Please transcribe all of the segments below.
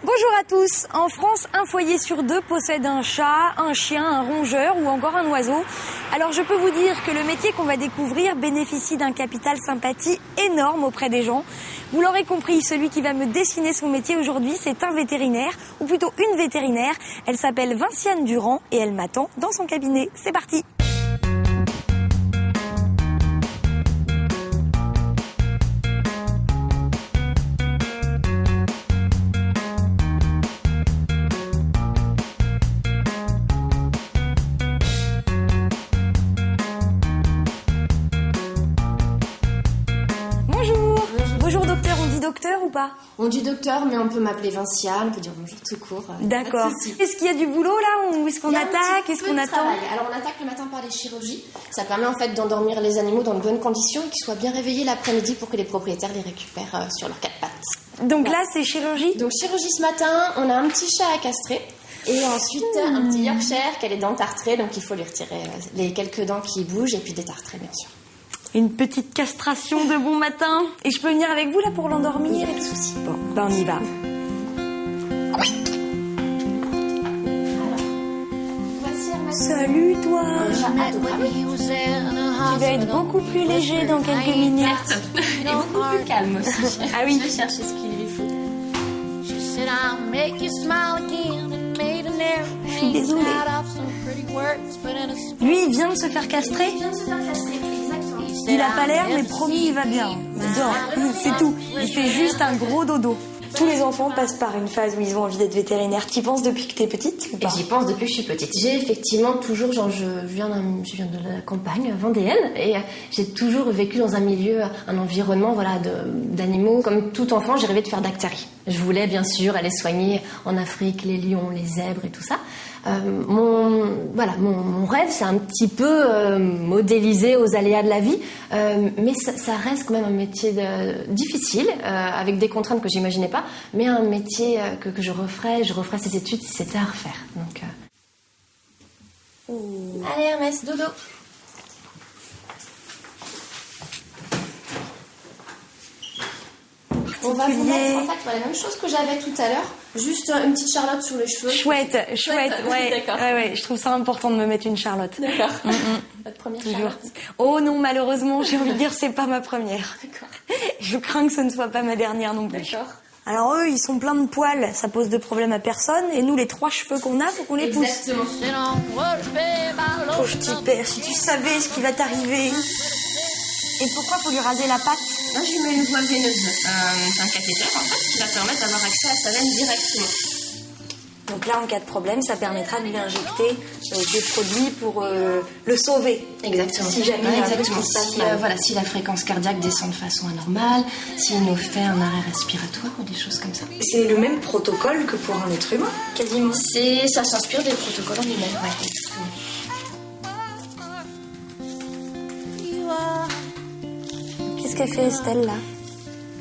Bonjour à tous. En France, un foyer sur 2 possède un chat, un chien, un rongeur ou encore un oiseau. Alors je peux vous dire que le métier qu'on va découvrir bénéficie d'un capital sympathie énorme auprès des gens. Vous l'aurez compris, celui qui va me dessiner son métier aujourd'hui, c'est un vétérinaire, ou plutôt une vétérinaire. Elle s'appelle Vinciane Durand et elle m'attend dans son cabinet. C'est parti. Bonjour docteur, on dit docteur ou pas? On dit docteur, mais on peut m'appeler Vinciane, on peut dire bonjour tout court. D'accord. Est-ce qu'il y a du boulot là ou est-ce qu'on attaque? Est-ce qu'on attend? Alors on attaque le matin par les chirurgies. Ça permet en fait d'endormir les animaux dans de bonnes conditions et qu'ils soient bien réveillés l'après-midi pour que les propriétaires les récupèrent sur leurs 4 pattes. Donc là c'est chirurgie? Donc chirurgie ce matin, on a un petit chat à castrer. Et ensuite un petit Yorkshire qui a les dents tartrées, donc il faut lui retirer les quelques dents qui bougent et puis détartrer bien sûr. Une petite castration de bon matin. Et je peux venir avec vous là pour l'endormir? Pas de soucis. Bon, ben on y va. Oui. Alors, voici Hermès. Salut toi. Un chat adorable. Tu vas être beaucoup plus léger dans quelques minutes. Et beaucoup plus calme aussi. Ah oui. Je vais chercher ce qu'il lui faut. Je suis désolée. Lui, il vient de se faire castrer? Il vient de se faire castrer, exactement. Il a pas l'air, mais promis, il va bien. Il dort, c'est tout. Il fait juste un gros dodo. Tous les enfants passent par une phase où ils ont envie d'être vétérinaires. T'y penses depuis que t'es petite ou pas? J'y pense depuis que je suis petite. J'ai effectivement toujours, je viens de la campagne vendéenne et j'ai toujours vécu dans un milieu, un environnement d'animaux. Comme tout enfant, j'ai rêvé de faire d'actarie. Je voulais bien sûr aller soigner en Afrique les lions, les zèbres et tout ça. Mon rêve, c'est un petit peu modélisé aux aléas de la vie, mais ça reste quand même un métier difficile, avec des contraintes que j'imaginais pas, mais un métier que je referais ces études si c'était à refaire. Donc, Allez Hermès, dodo. On va vous mettre en fait la même chose que j'avais tout à l'heure, juste une petite Charlotte sur les cheveux. Chouette, ouais. D'accord. Ouais, je trouve ça important de me mettre une Charlotte. D'accord. Votre première Charlotte. Oh non, malheureusement, j'ai envie de dire c'est pas ma première. D'accord. Je crains que ce ne soit pas ma dernière non plus. D'accord. Alors eux, ils sont pleins de poils, ça pose de problème à personne, et nous, les 3 cheveux qu'on a, faut qu'on les pousse. Exactement. Pauvre petit père, si tu savais ce qui va t'arriver. Et pourquoi faut lui raser la patte? Là, je lui mets une voile veineuse. C'est un cathéter, en fait, qui va permettre d'avoir accès à sa veine directement. Donc là, en cas de problème, ça permettra de lui injecter des produits pour le sauver. Exactement. Si jamais exactement. Si la fréquence cardiaque descend de façon anormale, s'il nous fait un arrêt respiratoire ou des choses comme ça. C'est le même protocole que pour un être humain, quasiment. Ça s'inspire des protocoles en lui-même, ouais, exactement. Qu'est-ce qu'a fait Estelle là?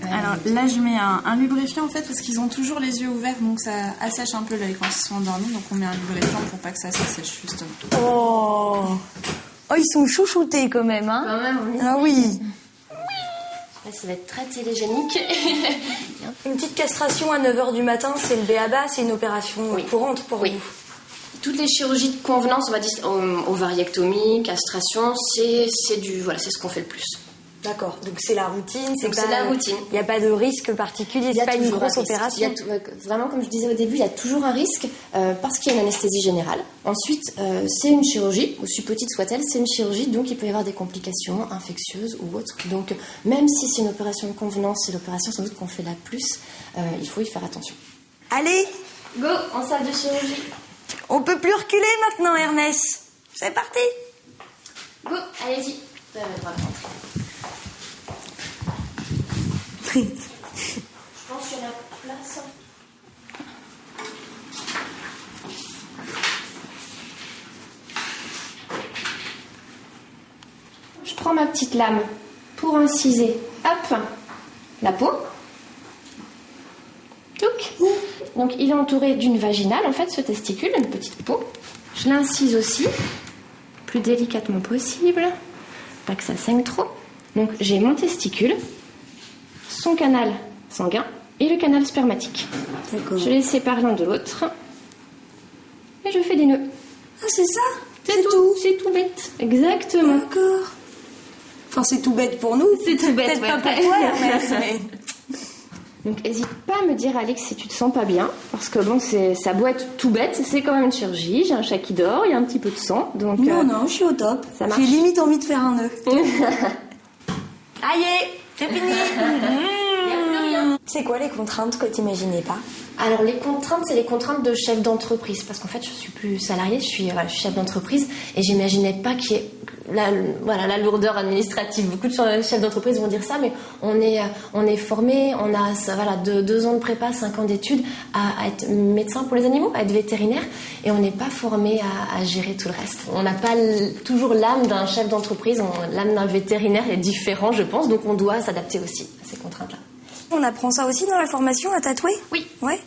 Alors là, je mets un lubrifiant en fait parce qu'ils ont toujours les yeux ouverts, donc ça assèche un peu l'œil quand ils sont endormis, donc on met un lubrifiant pour pas que ça s'assèche justement. Oh, ils sont chouchoutés quand même, hein? Quand même, oui. Ah oui. Ça va être très télégénique. Une petite castration à 9h du matin, c'est le b.a.-ba, c'est une opération courante pour vous. Toutes les chirurgies de convenance, on va dire ovariectomie, castration, c'est ce qu'on fait le plus. D'accord, donc c'est la routine, c'est la routine. Il n'y a pas de risque particulier, c'est pas une grosse opération. Vraiment, comme je disais au début, il y a toujours un risque parce qu'il y a une anesthésie générale. Ensuite, c'est une chirurgie, aussi petite soit-elle, c'est une chirurgie, donc il peut y avoir des complications infectieuses ou autres. Donc même si c'est une opération de convenance, c'est l'opération sans doute qu'on fait la plus, il faut y faire attention. Allez, go en salle de chirurgie. On peut plus reculer maintenant, Hermès. C'est parti. Go, allez-y. Vous avez le droit de rentrer. Je pense qu'il y a la place. Je prends ma petite lame pour inciser, hop, la peau. Donc il est entouré d'une vaginale, en fait, ce testicule, une petite peau. Je l'incise aussi, plus délicatement possible, pas que ça saigne trop. Donc j'ai mon testicule, son canal sanguin, et le canal spermatique. D'accord. Je les sépare l'un de l'autre et je fais des nœuds. Ah, c'est ça? C'est tout bête. Exactement. D'accord. Enfin, c'est tout bête pour nous. C'est tout bête, Peut-être ouais. pas pour toi, Hermès, mais... Donc n'hésite pas à me dire, Alex, si tu te sens pas bien, parce que bon, ça doit être tout bête, c'est quand même une chirurgie, j'ai un chat qui dort, il y a un petit peu de sang, donc... Non, je suis au top. Ça marche. J'ai limite envie de faire un nœud. Aïe, c'est fini. C'est quoi les contraintes que t'imagines pas? Alors les contraintes, c'est les contraintes de chef d'entreprise, parce qu'en fait je suis plus salariée, je suis chef d'entreprise et j'imaginais pas qu'il y ait la lourdeur administrative. Beaucoup de chefs d'entreprise vont dire ça, mais on est formé, on a 2 ans de prépa, 5 ans d'études à être médecin pour les animaux, à être vétérinaire, et on n'est pas formé à gérer tout le reste. On n'a pas toujours l'âme d'un chef d'entreprise, l'âme d'un vétérinaire est différente, je pense, donc on doit s'adapter aussi à ces contraintes-là. On apprend ça aussi dans la formation à tatouer? Oui. Ouais.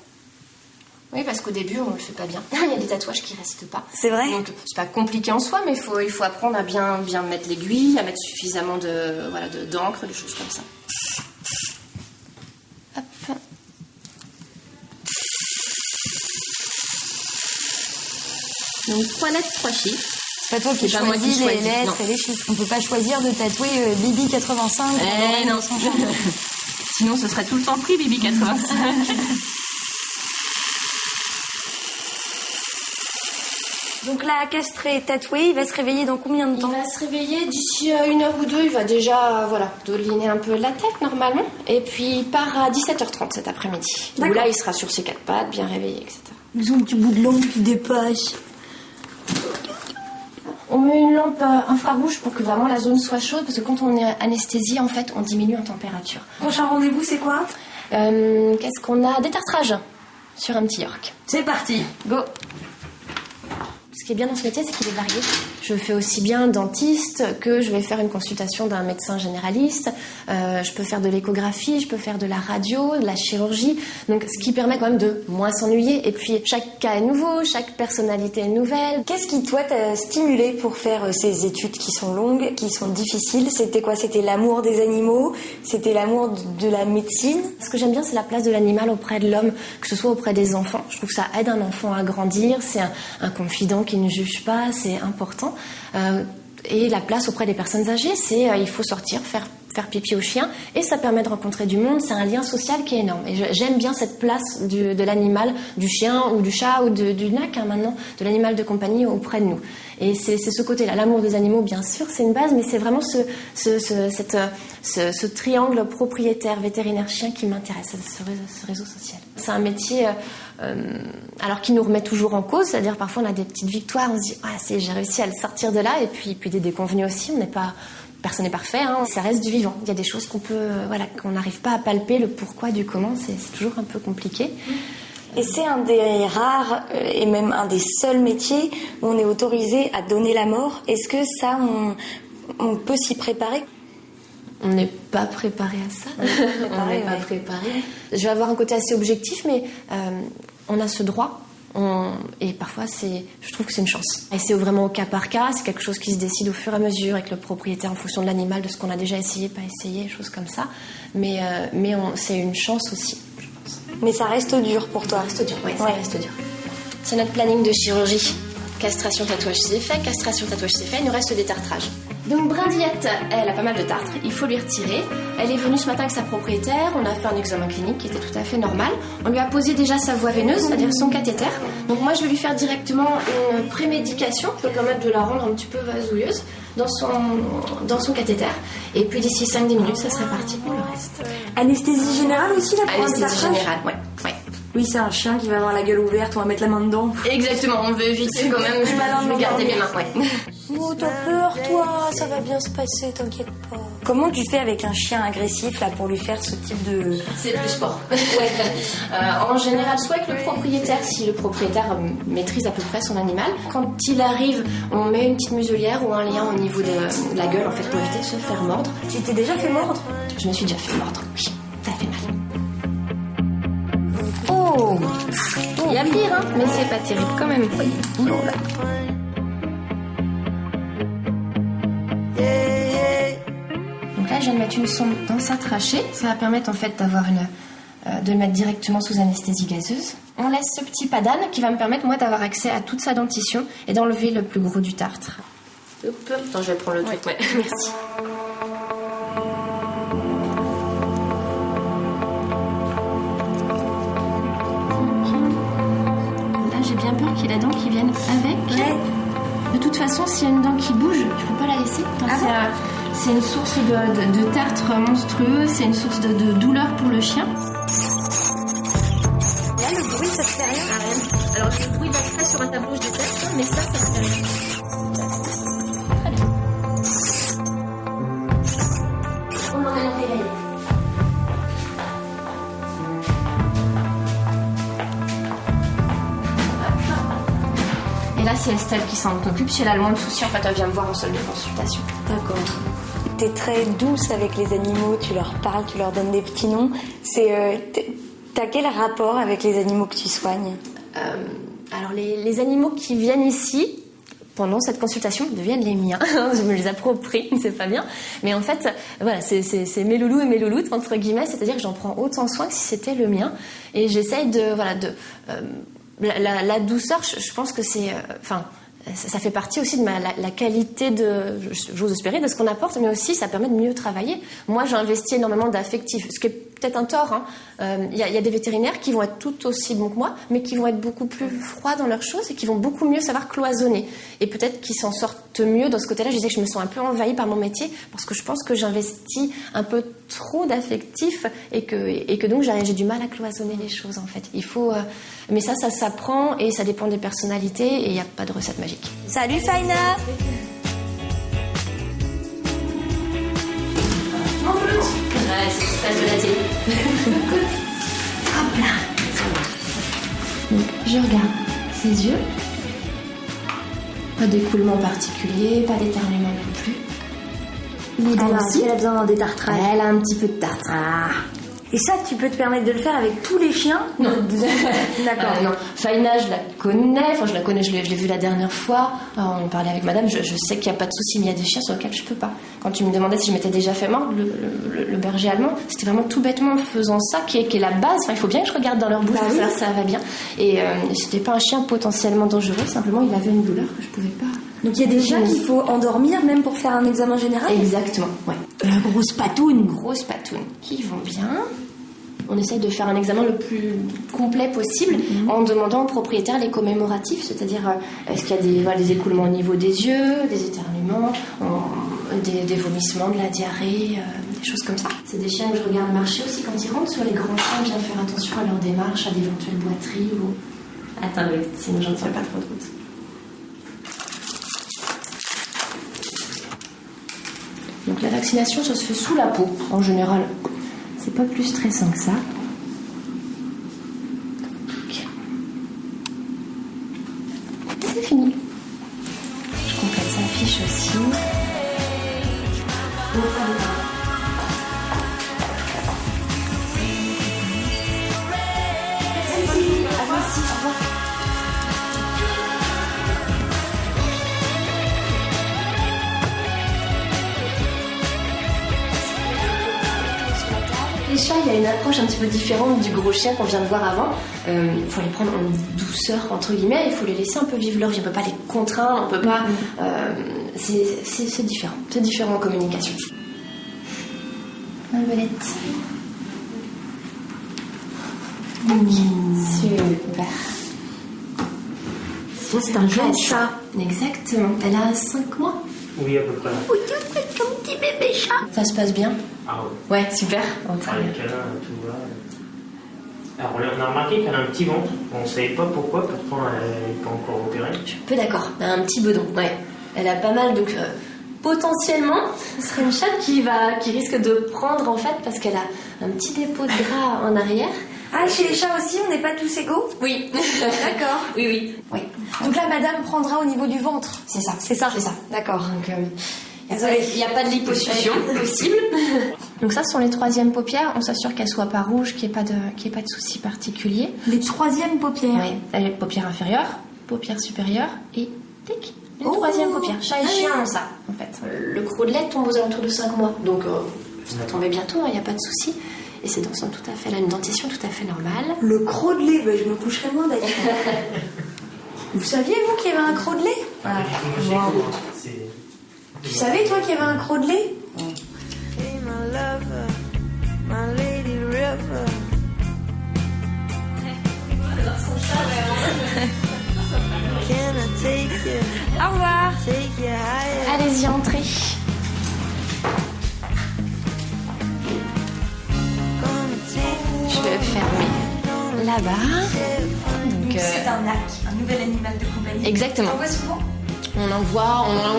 Oui, parce qu'au début, on le fait pas bien. Il y a des tatouages qui restent pas. C'est vrai. Donc, c'est pas compliqué en soi, mais il faut apprendre à bien mettre l'aiguille, à mettre suffisamment d'encre, des choses comme ça. Hop. Donc, 3 lettres, 3 chiffres. C'est pas toi qui C'est pas moi qui choisis les choisis, lettres non. et les chiffres. On peut pas choisir de tatouer Bibi 85. Non. Sinon, ce serait tout le temps pris, Bibi 85. Donc là, castré, tatoué, il va se réveiller dans combien de Il temps? va se réveiller d'ici 1 heure ou 2. Il va déjà doliner un peu la tête normalement. Et puis il part à 17h30 cet après-midi. Où là, il sera sur ses 4 pattes, bien réveillé, etc. Ils ont un petit bout de lampe qui dépasse. On met une lampe infrarouge pour que vraiment la zone soit chaude, parce que quand on est anesthésié, en fait, on diminue en température. Prochain rendez-vous, c'est quoi? Qu'est-ce qu'on a? Détartrage sur un petit York. C'est parti. Go! Ce qui est bien dans ce métier, c'est qu'il est varié. Je fais aussi bien dentiste que je vais faire une consultation d'un médecin généraliste. Je peux faire de l'échographie, je peux faire de la radio, de la chirurgie. Donc, ce qui permet quand même de moins s'ennuyer. Et puis, chaque cas est nouveau, chaque personnalité est nouvelle. Qu'est-ce qui, toi, t'a stimulé pour faire ces études qui sont longues, qui sont difficiles? C'était quoi? C'était l'amour des animaux? C'était l'amour de la médecine? Ce que j'aime bien, c'est la place de l'animal auprès de l'homme, que ce soit auprès des enfants. Je trouve que ça aide un enfant à grandir. C'est un confident qui ne juge pas, c'est important. Et la place auprès des personnes âgées, c'est il faut sortir, faire pipi au chien, et ça permet de rencontrer du monde. C'est un lien social qui est énorme. Et j'aime bien cette place de l'animal, du chien ou du chat ou du nac, maintenant, de l'animal de compagnie auprès de nous. Et c'est ce côté-là. L'amour des animaux, bien sûr, c'est une base, mais c'est vraiment ce triangle propriétaire, vétérinaire, chien qui m'intéresse, ce réseau social. C'est un métier alors qui nous remet toujours en cause, c'est-à-dire parfois on a des petites victoires, on se dit j'ai réussi à le sortir de là, et puis des déconvenues aussi. Personne n'est parfait, ça reste du vivant. Il y a des choses qu'on n'arrive pas à palper, le pourquoi du comment, c'est toujours un peu compliqué. Et c'est un des rares et même un des seuls métiers où on est autorisé à donner la mort. Est-ce que ça, on peut s'y préparer? On n'est pas préparé à ça. On n'est pas préparé. Je vais avoir un côté assez objectif, mais on a ce droit. Et parfois, je trouve que c'est une chance. Et c'est vraiment au cas par cas. C'est quelque chose qui se décide au fur et à mesure avec le propriétaire en fonction de l'animal, de ce qu'on a déjà essayé, pas essayé, choses comme ça. Mais c'est une chance aussi, je pense. Mais ça reste dur pour toi. Ça reste dur, oui, ça reste dur. C'est notre planning de chirurgie. Castration, tatouage, c'est fait. Castration, tatouage, c'est fait. Il nous reste des tartrages. Donc Brindillette, elle a pas mal de tartres, il faut lui retirer. Elle est venue ce matin avec sa propriétaire, on a fait un examen clinique qui était tout à fait normal. On lui a posé déjà sa voie veineuse, c'est-à-dire son cathéter. Donc moi je vais lui faire directement une prémédication qui peut permettre de la rendre un petit peu vasouilleuse dans son cathéter. Et puis d'ici 5-10 minutes, ça sera parti pour le reste. Anesthésie générale aussi là pour Anesthésie générale, ouais. Oui, c'est un chien qui va avoir la gueule ouverte, on va mettre la main dedans. Exactement, on veut éviter quand même, je vais garder mes mains, ouais. Oh, t'as peur, toi, ça va bien se passer, t'inquiète pas. Comment tu fais avec un chien agressif là pour lui faire ce type de... C'est plus sport. En général, soit avec le propriétaire, si le propriétaire maîtrise à peu près son animal. Quand il arrive, on met une petite muselière ou un lien au niveau de la gueule, en fait, pour éviter de se faire mordre. Tu t'es déjà fait mordre? Je me suis déjà fait mordre, oui. Ça fait mal. Oh, il y a pire, mais c'est pas terrible quand même. non, là. Donc là, je viens de mettre une sonde dans sa trachée. Ça va permettre en fait d'avoir de le mettre directement sous anesthésie gazeuse. On laisse ce petit pas d'âne qui va me permettre, moi, d'avoir accès à toute sa dentition et d'enlever le plus gros du tartre. Hop, attends, je vais prendre le truc, ouais. Merci. Là, j'ai bien peur qu'il y ait la dent qui vienne avec. Ouais. De toute façon, s'il y a une dent qui bouge, il ne faut pas la laisser. C'est une source de tartre monstrueux, c'est une source de douleur pour le chien. Là, le bruit, ça te fait rien? Alors, le bruit passerait sur un tableau de tête, mais ça te fait rien. Très bien. On en est réveillé. Et là, c'est Estelle qui s'en occupe. Si elle a le moins de soucis, en fait, elle vient me voir en salle de consultation. D'accord. T'es très douce avec les animaux, tu leur parles, tu leur donnes des petits noms. T'as quel rapport avec les animaux que tu soignes? Alors, les animaux qui viennent ici, pendant cette consultation, deviennent les miens. Je me les approprie, c'est pas bien. Mais en fait, voilà, c'est mes loulous et mes louloutes, entre guillemets. C'est-à-dire que j'en prends autant soin que si c'était le mien. Et j'essaye la douceur, je pense que c'est... ça fait partie aussi de la qualité j'ose espérer, de ce qu'on apporte, mais aussi ça permet de mieux travailler. Moi, j'ai investi énormément d'affectif, ce qui est peut-être un tort. Il y a des vétérinaires qui vont être tout aussi bons que moi, mais qui vont être beaucoup plus froids dans leurs choses et qui vont beaucoup mieux savoir cloisonner. Et peut-être qu'ils s'en sortent mieux dans ce côté-là. Je disais que je me sens un peu envahie par mon métier parce que je pense que j'investis un peu trop d'affectif et que donc j'ai du mal à cloisonner les choses, en fait. Il faut... mais ça s'apprend et ça dépend des personnalités et il n'y a pas de recette magique. Salut Faina! Mon flûte! Ouais, c'est très de la télé. Hop là! Donc, je regarde ses yeux. Pas d'écoulement particulier, pas d'éternuement non plus. Les dents aussi. Elle a besoin d'un détartrage. Elle a un petit peu de tartare. Et ça, tu peux te permettre de le faire avec tous les chiens? Non. D'accord. Non. Faina, je la connais. Enfin, je la connais, je l'ai vue la dernière fois. On parlait avec madame. Je sais qu'il n'y a pas de souci, mais il y a des chiens sur lesquels je peux pas. Quand tu me demandais si je m'étais déjà fait mordre, le berger allemand, c'était vraiment tout bêtement en faisant ça, qui est la base. Enfin, il faut bien que je regarde dans leur bouche, pour ça va bien. Et c'était pas un chien potentiellement dangereux, simplement il avait une douleur que je pouvais pas. Donc il y a des chiens qu'il faut endormir même pour faire un examen général? Exactement, ouais. La grosse patoune. Grosse patoune qui vont bien. On essaye de faire un examen le plus complet possible en demandant au propriétaire les commémoratifs, c'est-à-dire est-ce qu'il y a des écoulements au niveau des yeux, des éternuements, des vomissements, de la diarrhée, des choses comme ça. C'est des chiens que je regarde marcher aussi quand ils rentrent sur les grands chiens, bien faire attention à leur démarche, à d'éventuelles boiteries ou... Attends, sinon j'en tiens pas trop de route. Donc la vaccination, ça se fait sous la peau, en général. C'est pas plus stressant que ça. C'est fini. Je complète sa fiche aussi. Les chats, il y a une approche un petit peu différente du gros chien qu'on vient de voir avant. Il faut les prendre en douceur, entre guillemets, il faut les laisser un peu vivre leur vie. On ne peut pas les contraindre, on peut pas... c'est différent. C'est différent en communication. Malvelette. Super. C'est un jeune chat. Exactement. Elle a 5 mois. Oui, à peu près. Oui, tu es comme petit bébé chat. Ça se passe bien? Ah ouais. Ouais, super. Les câlins, tout va. Alors, on a remarqué qu'elle a un petit ventre. On ne savait pas pourquoi, pourtant elle n'est pas encore opérée. Je suis peu d'accord. Elle a un petit bedon, ouais. Elle a pas mal, donc potentiellement, ce serait une chatte qui risque de prendre en fait, parce qu'elle a un petit dépôt de gras en arrière. Ah, chez les chats aussi, on n'est pas tous égaux? Oui. D'accord. Oui. Donc là, madame prendra au niveau du ventre. C'est ça. C'est ça. D'accord. Donc, Désolée. il n'y a pas de liposuction possible. Donc ça, ce sont les 3e paupières. On s'assure qu'elles ne soient pas rouges, qu'il n'y ait pas de soucis particuliers. Les 3e paupières. Oui. Les paupières inférieures, paupières supérieures et tic. Une 3e paupière. Chat et chien ont ça, en fait. Le croc de lait tombe aux alentours de 5 mois. Donc, ça va tomber bientôt, il n'y a pas de souci. et ses dents sont tout à fait, elle a une dentition tout à fait normale. Le croc de lait, je me coucherai moins d'ailleurs. Vous saviez, vous, qu'il y avait un croc de lait? Voilà. Wow. Tu savais, toi, qu'il y avait un croc de lait? Au revoir. Allez-y, entrez. Je vais fermer là-bas. Donc, c'est un NAC, un nouvel animal de compagnie. Exactement. On en voit souvent? On en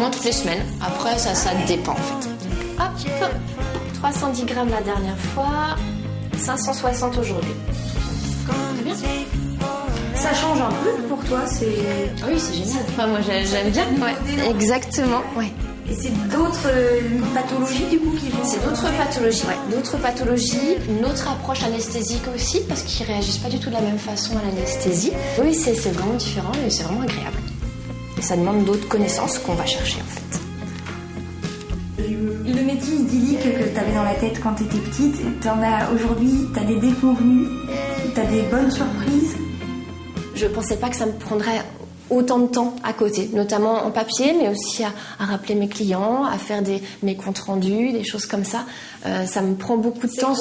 voit toutes les semaines. Après, ça dépend en fait. Hop, 310 grammes la dernière fois, 560 aujourd'hui. C'est bien. Ça change un peu pour toi, c'est... Oui, c'est génial. Enfin, moi, j'aime bien. Ouais. Exactement, ouais. Et c'est d'autres pathologies du coup qui vont... C'est d'autres pathologies, ouais. D'autres pathologies, une autre approche anesthésique aussi, parce qu'ils réagissent pas du tout de la même façon à l'anesthésie. Oui, c'est vraiment différent et c'est vraiment agréable. Et ça demande d'autres connaissances qu'on va chercher en fait. Le métier idyllique que tu avais dans la tête quand tu étais petite, t'en as aujourd'hui, tu as des déconvenus, tu as des bonnes surprises. Je pensais pas que ça me prendrait autant de temps à côté, notamment en papier, mais aussi à rappeler mes clients, à faire mes comptes rendus, des choses comme ça. Ça me prend beaucoup de temps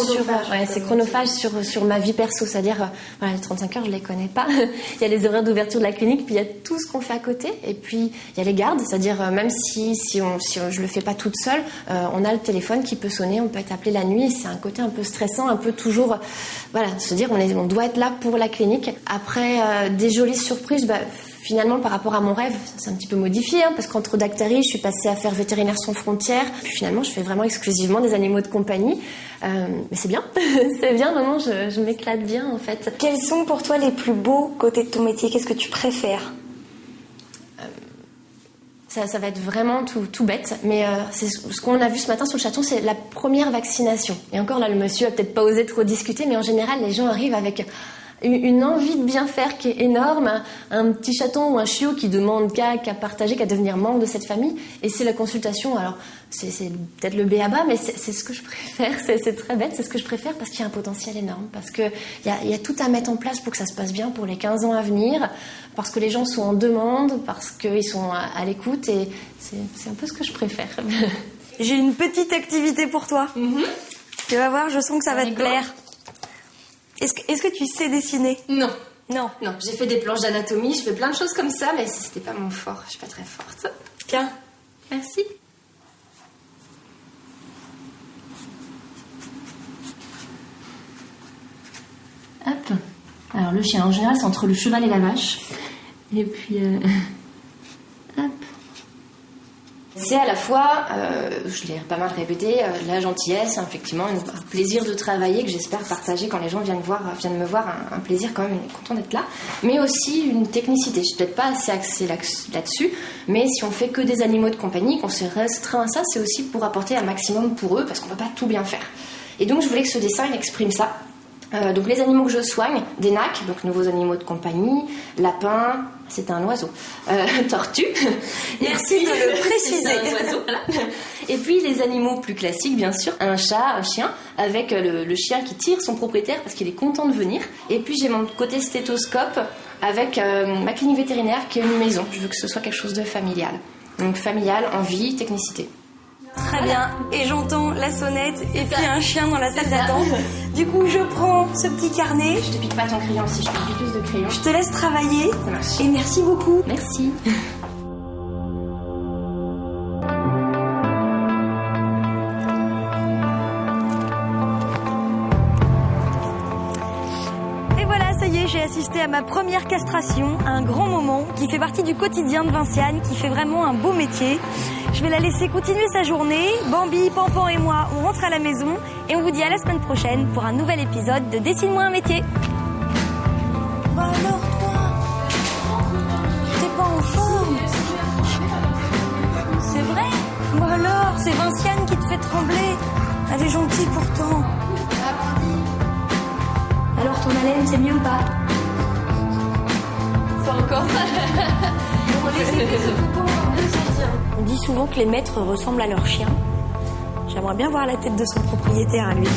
c'est chronophage sur ma vie perso, c'est-à-dire les 35 heures, je les connais pas. Il y a les horaires d'ouverture de la clinique, puis il y a tout ce qu'on fait à côté, et puis il y a les gardes, c'est-à-dire même si je le fais pas toute seule, on a le téléphone qui peut sonner, on peut être appelé la nuit, et c'est un côté un peu stressant, un peu toujours, se dire on doit être là pour la clinique. Après des jolies surprises, finalement, par rapport à mon rêve, c'est un petit peu modifié, parce qu'entre Dactari, je suis passée à faire Vétérinaires sans frontières. Puis finalement, je fais vraiment exclusivement des animaux de compagnie. Mais c'est bien, c'est bien, non, je m'éclate bien en fait. Quels sont pour toi les plus beaux côtés de ton métier? Qu'est-ce que tu préfères? Ça va être vraiment tout bête, mais c'est ce qu'on a vu ce matin sur le chaton, c'est la première vaccination. Et encore là, le monsieur a peut-être pas osé trop discuter, mais en général, les gens arrivent avec une envie de bien faire qui est énorme, un petit chaton ou un chiot qui demande qu'à partager, qu'à devenir membre de cette famille, et c'est la consultation. Alors c'est peut-être le b.a.-ba, mais c'est ce que je préfère, c'est très bête, c'est ce que je préfère parce qu'il y a un potentiel énorme, parce qu'il y a tout à mettre en place pour que ça se passe bien pour les 15 ans à venir, parce que les gens sont en demande, parce qu'ils sont à l'écoute, et c'est un peu ce que je préfère. J'ai une petite activité pour toi. Tu vas voir, je sens que ça va te plaire. Est-ce que tu sais dessiner? Non. Non, j'ai fait des planches d'anatomie, je fais plein de choses comme ça, mais c'était pas mon fort, je suis pas très forte. Tiens. Merci. Hop. Alors le chien, en général, c'est entre le cheval et la vache. Et puis... Hop. C'est à la fois, je l'ai pas mal répété, la gentillesse, effectivement, un plaisir de travailler que j'espère partager quand les gens viennent me voir, un plaisir quand même, content d'être là, mais aussi une technicité. Je suis peut-être pas assez axée là-dessus, mais si on fait que des animaux de compagnie, qu'on se restreint à ça, c'est aussi pour apporter un maximum pour eux, parce qu'on peut pas tout bien faire. Et donc je voulais que ce dessin il exprime ça. Donc les animaux que je soigne, des NAC, donc nouveaux animaux de compagnie, lapin, c'est un oiseau, tortue. Merci de le préciser. C'est un oiseau, voilà. Et puis les animaux plus classiques, bien sûr, un chat, un chien, avec le chien qui tire son propriétaire parce qu'il est content de venir. Et puis j'ai mon côté stéthoscope avec ma clinique vétérinaire qui est une maison. Je veux que ce soit quelque chose de familial. Donc familial, envie, technicité. Très bien, et j'entends la sonnette et puis un chien dans la salle d'attente. Du coup, je prends ce petit carnet. Je te pique pas ton crayon si je te pique plus de crayon. Je te laisse travailler. Ça marche. Et merci beaucoup. Merci. Et voilà, ça y est, j'ai assisté à ma première castration, un grand moment qui fait partie du quotidien de Vinciane, qui fait vraiment un beau métier. Je vais la laisser continuer sa journée. Bambi, Pampan et moi, on rentre à la maison et on vous dit à la semaine prochaine pour un nouvel épisode de Dessine-moi un métier. Bah alors toi, t'es pas en forme? C'est vrai? Bah alors, c'est Vinciane qui te fait trembler. Elle est gentille pourtant. Alors ton haleine, c'est mieux ou pas? Pas encore. On dit souvent que les maîtres ressemblent à leurs chiens. J'aimerais bien voir la tête de son propriétaire à lui.